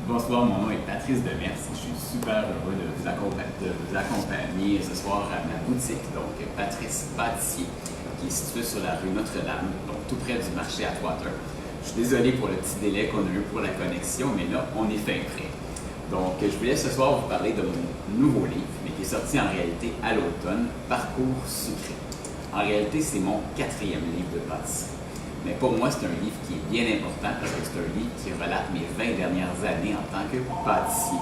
Bonsoir, mon nom est Patrice Demers. Je suis super heureux de vous accompagner ce soir à ma boutique, donc Patrice Pâtissier, qui est située sur la rue Notre-Dame, donc tout près du marché Atwater. Je suis désolé pour le petit délai qu'on a eu pour la connexion, mais là, on est fin prêt. Donc, je voulais ce soir vous parler de mon nouveau livre, mais qui est sorti en réalité à l'automne, Parcours sucré. En réalité, c'est mon 4e livre de pâtisserie. Mais pour moi, c'est un livre qui est bien important parce que c'est un livre qui relate mes 20 dernières années en tant que pâtissier.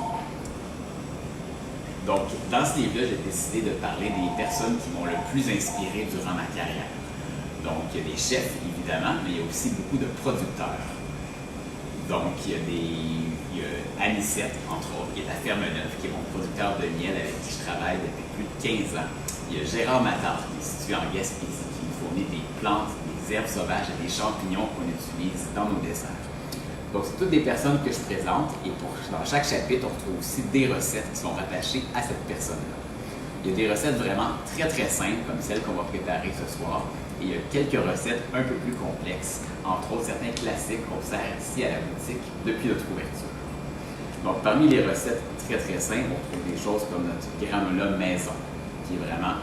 Donc, dans ce livre-là, j'ai décidé de parler des personnes qui m'ont le plus inspiré durant ma carrière. Donc, il y a des chefs, évidemment, mais il y a aussi beaucoup de producteurs. Donc, il y a Anicette, entre autres, qui est à Ferme-Neuve, qui est mon producteur de miel avec qui je travaille depuis plus de 15 ans. Il y a Gérard Matard, qui est situé en Gaspésie, qui nous fournit des plantes, des herbes sauvages et des champignons qu'on utilise dans nos desserts. Donc, c'est toutes des personnes que je présente et dans chaque chapitre, on retrouve aussi des recettes qui sont rattachées à cette personne-là. Il y a des recettes vraiment très très simples, comme celle qu'on va préparer ce soir, et il y a quelques recettes un peu plus complexes, entre autres certains classiques qu'on sert ici à la boutique depuis notre ouverture. Donc, parmi les recettes très très simples, on trouve des choses comme notre granola maison, qui est vraiment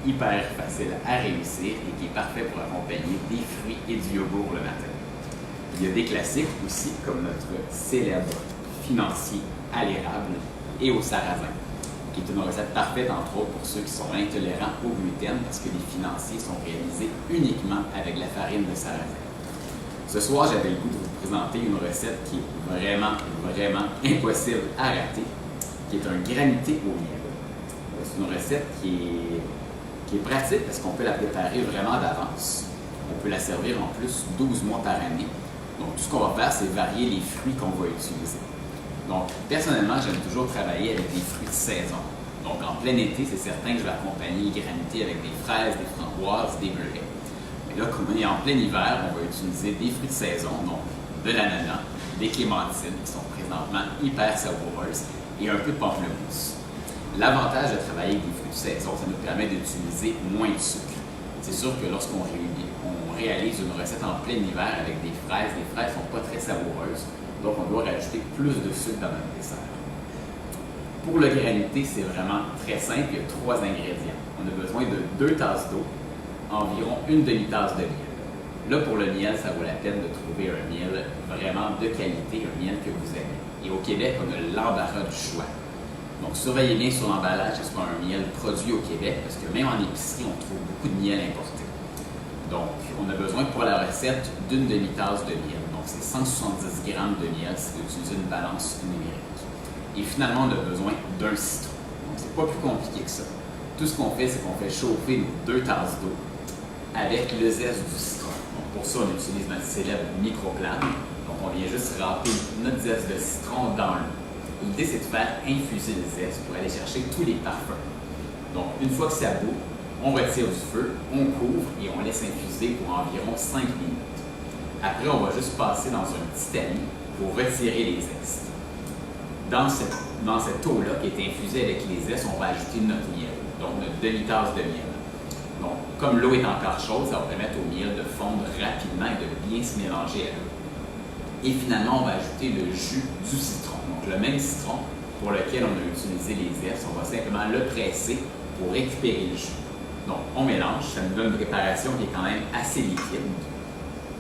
hyper facile à réussir et qui est parfait pour accompagner des fruits et du yogourt le matin. Il y a des classiques aussi, comme notre célèbre financier à l'érable et au sarrasin, qui est une recette parfaite, entre autres, pour ceux qui sont intolérants au gluten, parce que les financiers sont réalisés uniquement avec la farine de sarrasin. Ce soir, j'avais le goût de vous présenter une recette qui est vraiment impossible à rater, qui est un granité au miel. C'est une recette qui est pratique parce qu'on peut la préparer vraiment d'avance. On peut la servir en plus 12 mois par année. Donc, tout ce qu'on va faire, c'est varier les fruits qu'on va utiliser. Donc, personnellement, j'aime toujours travailler avec des fruits de saison. Donc, en plein été, c'est certain que je vais accompagner les granités avec des fraises, des framboises, des bleuets. Mais là, comme on est en plein hiver, on va utiliser des fruits de saison, donc de l'ananas, des clémentines qui sont présentement hyper savoureuses et un peu de pamplemousse. L'avantage de travailler avec des fruits de saison, ça nous permet d'utiliser moins de sucre. C'est sûr que lorsqu'on réalise une recette en plein hiver avec des fraises ne sont pas très savoureuses, donc on doit rajouter plus de sucre dans notre dessert. Pour le granité, c'est vraiment très simple, il y a 3 ingrédients. On a besoin de 2 tasses d'eau, environ une demi-tasse de miel. Là, pour le miel, ça vaut la peine de trouver un miel vraiment de qualité, un miel que vous aimez. Et au Québec, on a l'embarras du choix. Donc, surveillez bien sur l'emballage que ce soit un miel produit au Québec, parce que même en épicerie, on trouve beaucoup de miel importé. Donc, on a besoin pour la recette d'une demi-tasse de miel. Donc, c'est 170 grammes de miel si vous utilisez une balance numérique. Et finalement, on a besoin d'un citron. Donc, c'est pas plus compliqué que ça. Tout ce qu'on fait, c'est qu'on fait chauffer nos 2 tasses d'eau avec le zeste du citron. Donc, pour ça, on utilise notre célèbre microplane. Donc, on vient juste râper notre zeste de citron dans l'eau. L'idée, c'est de faire infuser le zeste pour aller chercher tous les parfums. Donc, une fois que ça bout, on retire du feu, on couvre et on laisse infuser pour environ 5 minutes. Après, on va juste passer dans un petit tamis pour retirer les zestes. Dans cette eau-là qui est infusée avec les zestes, on va ajouter notre miel, donc notre demi-tasse de miel. Donc, comme l'eau est encore chaude, ça va permettre au miel de fondre rapidement et de bien se mélanger à l'eau. Et finalement, on va ajouter le jus du citron. Donc, le même citron pour lequel on a utilisé les zestes, on va simplement le presser pour récupérer le jus. Donc, on mélange, ça nous donne une préparation qui est quand même assez liquide.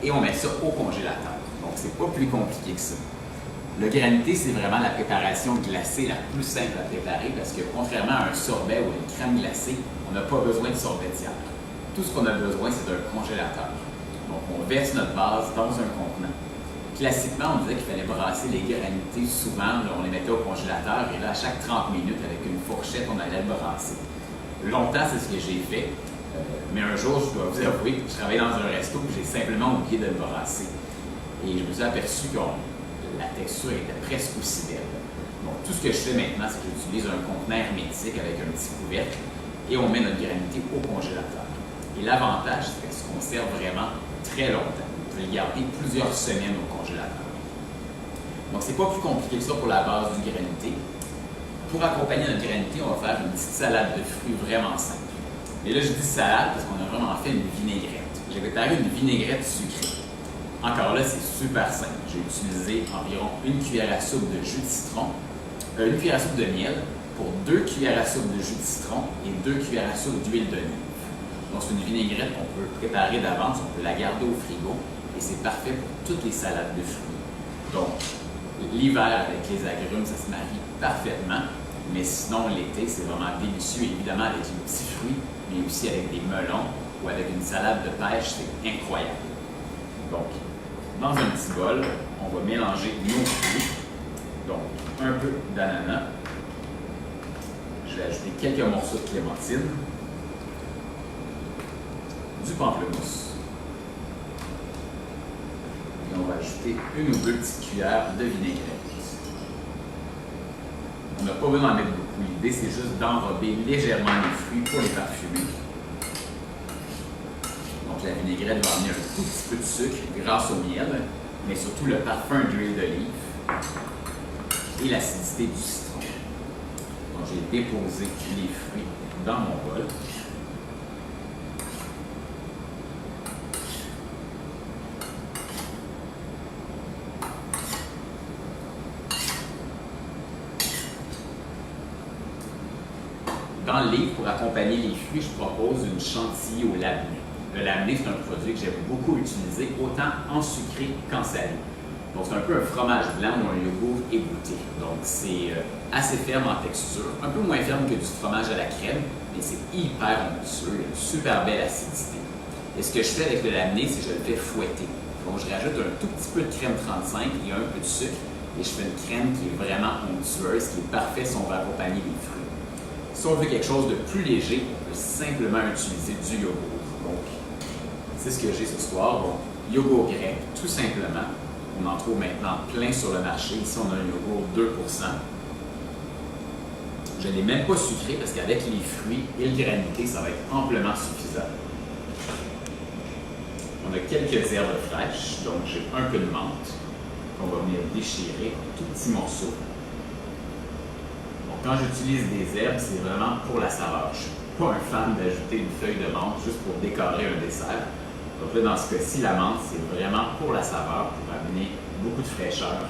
Et on met ça au congélateur. Donc, c'est pas plus compliqué que ça. Le granité, c'est vraiment la préparation glacée la plus simple à préparer parce que, contrairement à un sorbet ou une crème glacée, on n'a pas besoin de sorbetière. Tout ce qu'on a besoin, c'est d'un congélateur. Donc, on verse notre base dans un contenant. Classiquement, on disait qu'il fallait brasser les granités souvent, là, on les mettait au congélateur et là, à chaque 30 minutes, avec une fourchette, on allait le brasser. Longtemps, c'est ce que j'ai fait, mais un jour, je dois vous avouer que je travaillais dans un resto et j'ai simplement oublié de le brasser. Et je me suis aperçu que la texture était presque aussi belle. Donc, tout ce que je fais maintenant, c'est que j'utilise un contenant hermétique avec un petit couvercle et on met notre granité au congélateur. Et l'avantage, c'est qu'elle se conserve vraiment très longtemps. Vous pouvez le garder plusieurs semaines au congélateur. Donc, c'est pas plus compliqué que ça pour la base du granité. Pour accompagner notre granité, on va faire une petite salade de fruits vraiment simple. Et là, je dis salade parce qu'on a vraiment fait une vinaigrette. J'ai préparé une vinaigrette sucrée. Encore là, c'est super simple. J'ai utilisé environ une cuillère à soupe de jus de citron, une cuillère à soupe de miel pour 2 cuillères à soupe de jus de citron et 2 cuillères à soupe d'huile d'olive. Donc, c'est une vinaigrette qu'on peut préparer d'avance, on peut la garder au frigo et c'est parfait pour toutes les salades de fruits. Donc, l'hiver avec les agrumes, ça se marie parfaitement, mais sinon, l'été, c'est vraiment délicieux, évidemment avec les petits fruits, mais aussi avec des melons ou avec une salade de pêche, c'est incroyable. Donc, dans un petit bol, on va mélanger nos fruits. Donc, un peu d'ananas. Je vais ajouter quelques morceaux de clémentine, du pamplemousse. Et on va ajouter une ou deux petites cuillères de vinaigrette. On n'a pas besoin d'en mettre beaucoup. L'idée, c'est juste d'enrober légèrement les fruits pour les parfumer. Donc, la vinaigrette va amener un tout petit peu de sucre grâce au miel, mais surtout le parfum d'huile d'olive et l'acidité du citron. Donc, j'ai déposé les fruits dans mon bol. Dans le livre, pour accompagner les fruits, je propose une chantilly au labné. Le labné, c'est un produit que j'aime beaucoup utiliser, autant en sucré qu'en salé. Donc, c'est un peu un fromage blanc ou un yogourt égoutté. Donc, c'est assez ferme en texture, un peu moins ferme que du fromage à la crème, mais c'est hyper onctueux, une super belle acidité. Et ce que je fais avec le labné, c'est que je le fais fouetter. Donc, je rajoute un tout petit peu de crème 35 et un peu de sucre, et je fais une crème qui est vraiment onctueuse, qui est parfaite si on veut accompagner les fruits. Si on veut quelque chose de plus léger, on peut simplement utiliser du yogourt. Donc, c'est ce que j'ai ce soir. Donc, yogourt grec, tout simplement. On en trouve maintenant plein sur le marché. Ici, on a un yogourt 2%. Je ne l'ai même pas sucré parce qu'avec les fruits et le granité, ça va être amplement suffisant. On a quelques herbes fraîches, donc j'ai un peu de menthe qu'on va venir déchirer en tout petits morceaux. Donc, quand j'utilise des herbes, c'est vraiment pour la saveur. Je ne suis pas un fan d'ajouter une feuille de menthe juste pour décorer un dessert. Donc là, dans ce cas-ci, la menthe, c'est vraiment pour la saveur, pour amener beaucoup de fraîcheur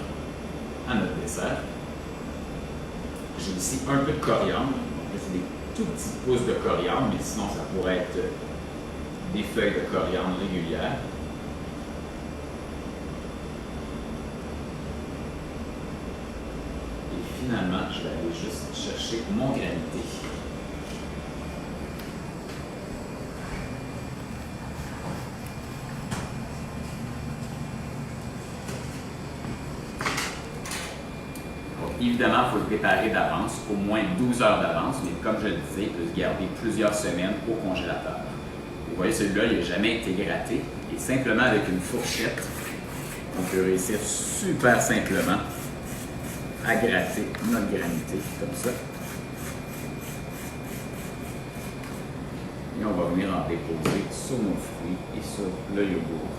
à notre dessert. J'ai aussi un peu de coriandre. Donc là, c'est des tout petits pousses de coriandre, mais sinon, ça pourrait être des feuilles de coriandre régulières. Et finalement, je vais aller juste chercher mon granité. Évidemment, il faut le préparer d'avance, au moins 12 heures d'avance, mais comme je le disais, il peut se garder plusieurs semaines au congélateur. Vous voyez, celui-là, il n'a jamais été gratté. Et simplement avec une fourchette, on peut réussir super simplement à gratter notre granité, comme ça. Et on va venir en déposer sur nos fruits et sur le yogourt.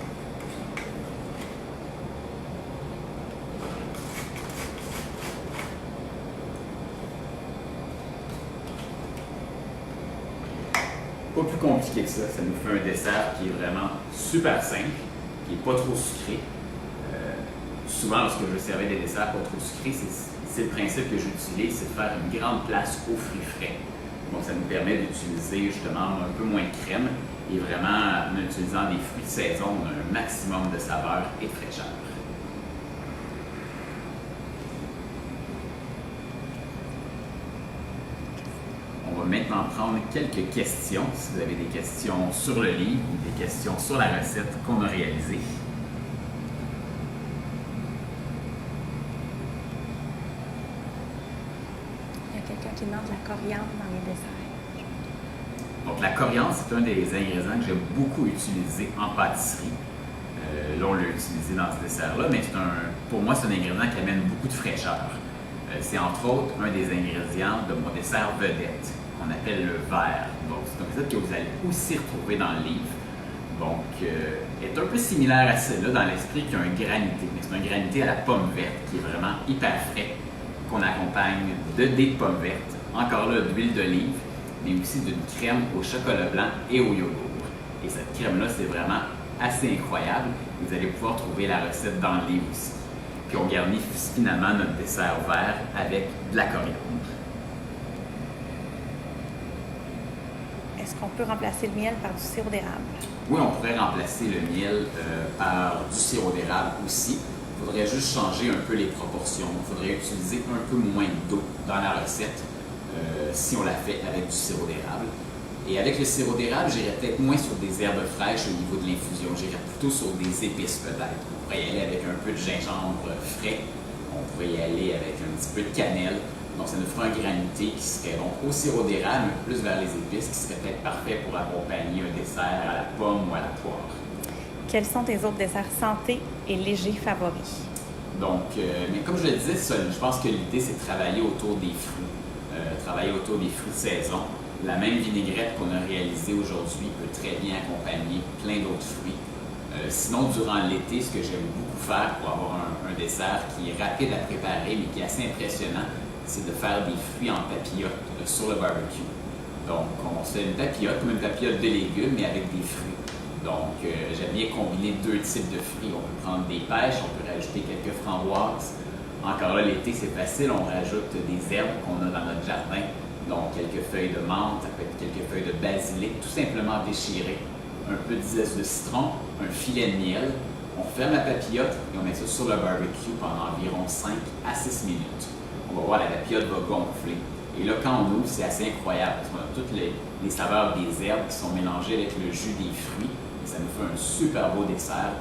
Pas plus compliqué que ça nous fait un dessert qui est vraiment super simple, qui n'est pas trop sucré. Souvent, lorsque je servais des desserts pas trop sucrés, c'est le principe que j'utilise, c'est de faire une grande place aux fruits frais. Donc, ça nous permet d'utiliser justement un peu moins de crème et vraiment, en utilisant des fruits de saison, on a un maximum de saveur et de fraîcheur. On va maintenant prendre quelques questions, si vous avez des questions sur le livre ou des questions sur la recette qu'on a réalisée. Il y a quelqu'un qui demande la coriandre dans les desserts. Donc la coriandre, c'est un des ingrédients que j'aime beaucoup utiliser en pâtisserie. Là, on l'a utilisé dans ce dessert-là, mais pour moi, c'est un ingrédient qui amène beaucoup de fraîcheur. C'est entre autres un des ingrédients de mon dessert vedette, qu'on appelle le verre. Donc, c'est une recette que vous allez aussi retrouver dans le livre. Donc, est un peu similaire à celle-là dans l'esprit qu'il y a un granité. Mais c'est un granité à la pomme verte qui est vraiment hyper frais, qu'on accompagne de dés de pommes vertes, encore là d'huile d'olive, mais aussi d'une crème au chocolat blanc et au yogourt. Et cette crème-là, c'est vraiment assez incroyable. Vous allez pouvoir trouver la recette dans le livre aussi. Puis on garnit finalement notre dessert vert avec de la coriandre. Est-ce qu'on peut remplacer le miel par du sirop d'érable? Oui, on pourrait remplacer le miel par du sirop d'érable aussi. Il faudrait juste changer un peu les proportions. Il faudrait utiliser un peu moins d'eau dans la recette si on la fait avec du sirop d'érable. Et avec le sirop d'érable, j'irais peut-être moins sur des herbes fraîches au niveau de l'infusion. J'irais plutôt sur des épices peut-être. On pourrait y aller avec un peu de gingembre frais. On pourrait y aller avec un petit peu de cannelle. Donc, ça nous ferait un granité qui serait donc au sirop d'érable, mais plus vers les épices, qui serait peut-être parfait pour accompagner un dessert à la pomme ou à la poire. Quels sont tes autres desserts santé et légers favoris? Donc, mais comme je le disais, je pense que l'idée, c'est de travailler autour des fruits. Travailler autour des fruits de saison. La même vinaigrette qu'on a réalisée aujourd'hui peut très bien accompagner plein d'autres fruits. Sinon, durant l'été, ce que j'aime beaucoup faire pour avoir un dessert qui est rapide à préparer, mais qui est assez impressionnant, c'est de faire des fruits en papillote sur le barbecue. Donc, on se fait une papillote, comme une papillote de légumes, mais avec des fruits. Donc, j'aime bien combiner deux types de fruits. On peut prendre des pêches, on peut rajouter quelques framboises. Encore là, l'été, c'est facile, on rajoute des herbes qu'on a dans notre jardin. Donc, quelques feuilles de menthe, ça peut être quelques feuilles de basilic, tout simplement déchirées. Un peu de zeste de citron, un filet de miel. On ferme la papillote et on met ça sur le barbecue pendant environ 5 à 6 minutes. On va voir, la papillote va gonfler. Et là, quand on ouvre, c'est assez incroyable parce qu'on a toutes les saveurs des herbes qui sont mélangées avec le jus des fruits. Et ça nous fait un super beau dessert.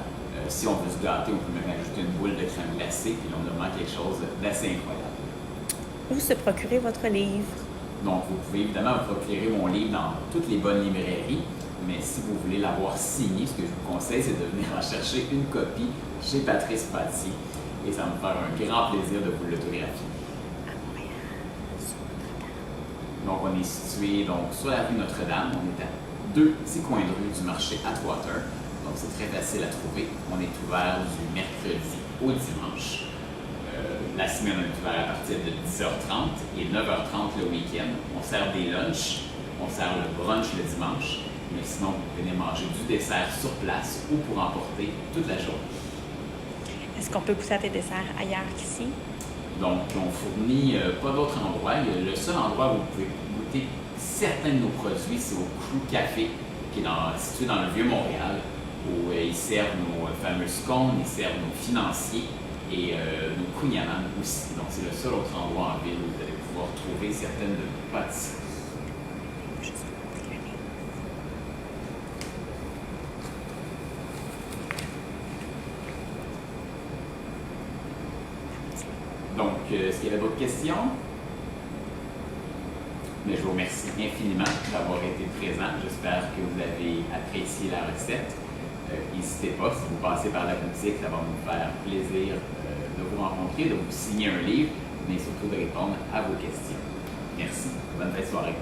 Si on veut se gâter, on peut même ajouter une boule de crème glacée. Puis là, on a vraiment quelque chose d'assez incroyable. Où se procurer votre livre? Donc, vous pouvez évidemment vous procurer mon livre dans toutes les bonnes librairies. Mais si vous voulez l'avoir signé, ce que je vous conseille, c'est de venir en chercher une copie chez Patrice Pâtissier. Et ça va me faire un grand plaisir de vous l'autographier. Donc, on est situé sur la rue Notre-Dame. On est à 2 petits coins de rue du marché Atwater. Donc, c'est très facile à trouver. On est ouvert du mercredi au dimanche. La semaine, on est ouvert à partir de 10h30 et 9h30 le week-end. On sert des lunchs, on sert le brunch le dimanche. Mais sinon, vous venez manger du dessert sur place ou pour emporter toute la journée. Est-ce qu'on peut goûter à tes desserts ailleurs qu'ici? Donc, on fournit pas d'autres endroits. Le seul endroit où vous pouvez goûter certains de nos produits, c'est au Crew Café, qui est situé dans le Vieux-Montréal, où ils servent nos fameux scones, ils servent nos financiers et nos kouign-amann aussi. Donc, c'est le seul autre endroit en ville où vous allez pouvoir trouver certaines de nos pâtisseries. Donc, est-ce qu'il y avait d'autres questions? Mais je vous remercie infiniment d'avoir été présent. J'espère que vous avez apprécié la recette. N'hésitez pas, si vous passez par la boutique, ça va nous faire plaisir de vous rencontrer, de vous signer un livre, mais surtout de répondre à vos questions. Merci. Bonne fin de soirée.